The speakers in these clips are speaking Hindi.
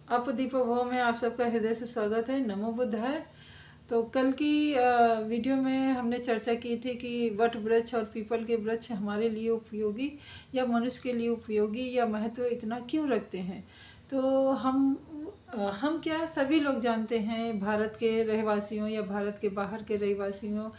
आप दीपोभव में आप सबका हृदय से स्वागत है। नमो बुद्धाय। तो कल की वीडियो में हमने चर्चा की थी कि वट वृक्ष और पीपल के वृक्ष हमारे लिए उपयोगी या मनुष्य के लिए उपयोगी या महत्व इतना क्यों रखते हैं। तो हम क्या सभी लोग जानते हैं, भारत के रहवासियों या भारत के बाहर के रहवासियों,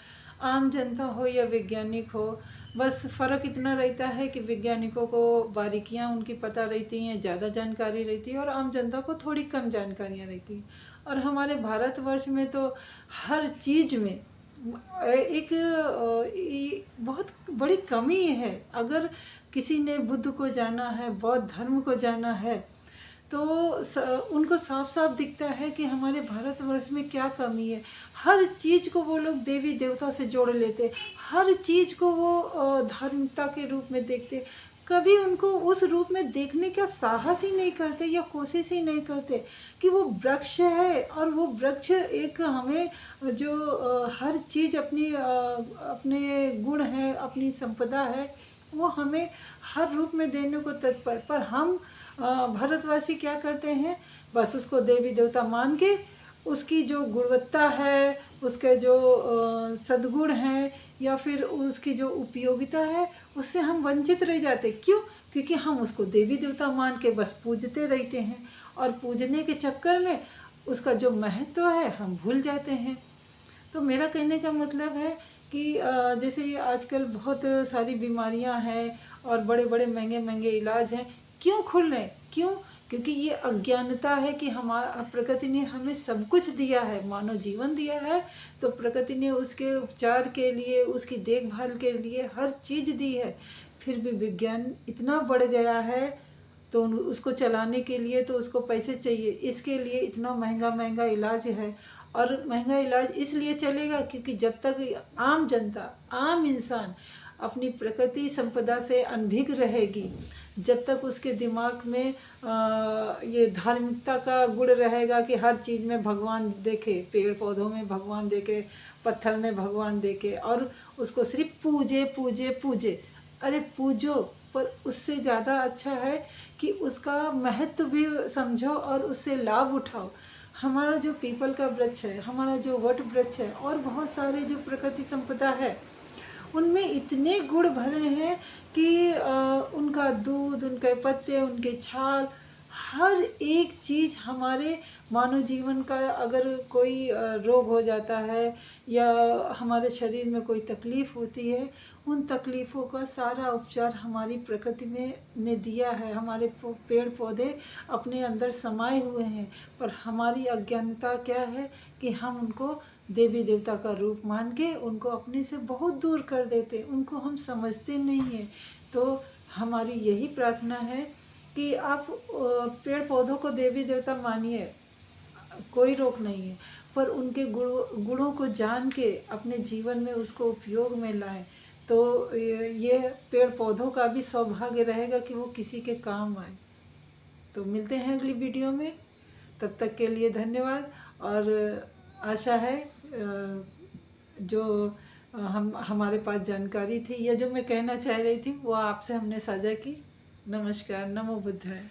आम जनता हो या वैज्ञानिक हो, बस फ़र्क इतना रहता है कि वैज्ञानिकों को बारीकियां उनकी पता रहती हैं, ज़्यादा जानकारी रहती है, और आम जनता को थोड़ी कम जानकारियां रहती हैं। और हमारे भारतवर्ष में तो हर चीज़ में एक बहुत बड़ी कमी है। अगर किसी ने बुद्ध को जाना है, बौद्ध धर्म को जाना है, तो उनको साफ साफ दिखता है कि हमारे भारतवर्ष में क्या कमी है। हर चीज़ को वो लोग देवी देवता से जोड़ लेते, हर चीज़ को वो धार्मिकता के रूप में देखते। कभी उनको उस रूप में देखने का साहस ही नहीं करते या कोशिश ही नहीं करते कि वो वृक्ष है, और वो वृक्ष एक हमें जो हर चीज़ अपने गुण है, अपनी संपदा है, वो हमें हर रूप में देने को तत्पर। पर हम भारतवासी क्या करते हैं, बस उसको देवी देवता मान के उसकी जो गुणवत्ता है, उसके जो सद्गुण हैं, या फिर उसकी जो उपयोगिता है, उससे हम वंचित रह जाते। क्यों? क्योंकि हम उसको देवी देवता मान के बस पूजते रहते हैं, और पूजने के चक्कर में उसका जो महत्व है हम भूल जाते हैं। तो मेरा कहने का मतलब है कि जैसे ये आजकल बहुत सारी बीमारियां हैं और बड़े बड़े महंगे महंगे इलाज हैं, क्यों खुल रहे हैं? क्यों? क्योंकि ये अज्ञानता है कि हमारा प्रकृति ने हमें सब कुछ दिया है, मानव जीवन दिया है, तो प्रकृति ने उसके उपचार के लिए, उसकी देखभाल के लिए हर चीज़ दी है। फिर भी विज्ञान इतना बढ़ गया है, तो उसको चलाने के लिए तो उसको पैसे चाहिए, इसके लिए इतना महंगा महंगा इलाज है। और महंगा इलाज इसलिए चलेगा क्योंकि जब तक आम जनता, आम इंसान अपनी प्रकृति संपदा से अनभिज्ञ रहेगी, जब तक उसके दिमाग में ये धार्मिकता का गुण रहेगा कि हर चीज़ में भगवान देखे, पेड़ पौधों में भगवान देखे, पत्थर में भगवान देखे, और उसको सिर्फ पूजे पूजे पूजे। अरे पूजो, पर उससे ज़्यादा अच्छा है कि उसका महत्व भी समझो और उससे लाभ उठाओ। हमारा जो पीपल का वृक्ष है, हमारा जो वट वृक्ष है, और बहुत सारे जो प्रकृति संपदा है, उनमें इतने गुण भरे हैं कि उनका दूध, उनके पत्ते, उनके छाल, हर एक चीज़ हमारे मानव जीवन का, अगर कोई रोग हो जाता है या हमारे शरीर में कोई तकलीफ़ होती है, उन तकलीफ़ों का सारा उपचार हमारी प्रकृति में ने दिया है। हमारे पेड़ पौधे अपने अंदर समाये हुए हैं, पर हमारी अज्ञानता क्या है कि हम उनको देवी देवता का रूप मान के उनको अपने से बहुत दूर कर देते, उनको हम समझते नहीं हैं। तो हमारी यही प्रार्थना है कि आप पेड़ पौधों को देवी देवता मानिए, कोई रोक नहीं है, पर उनके गुणों को जान के अपने जीवन में उसको उपयोग में लाएं, तो ये पेड़ पौधों का भी सौभाग्य रहेगा कि वो किसी के काम आए। तो मिलते हैं अगली वीडियो में, तब तक के लिए धन्यवाद। और आशा है जो हम हमारे पास जानकारी थी या जो मैं कहना चाह रही थी वो आपसे हमने साझा की। नमस्कार। नमो बुद्धाय।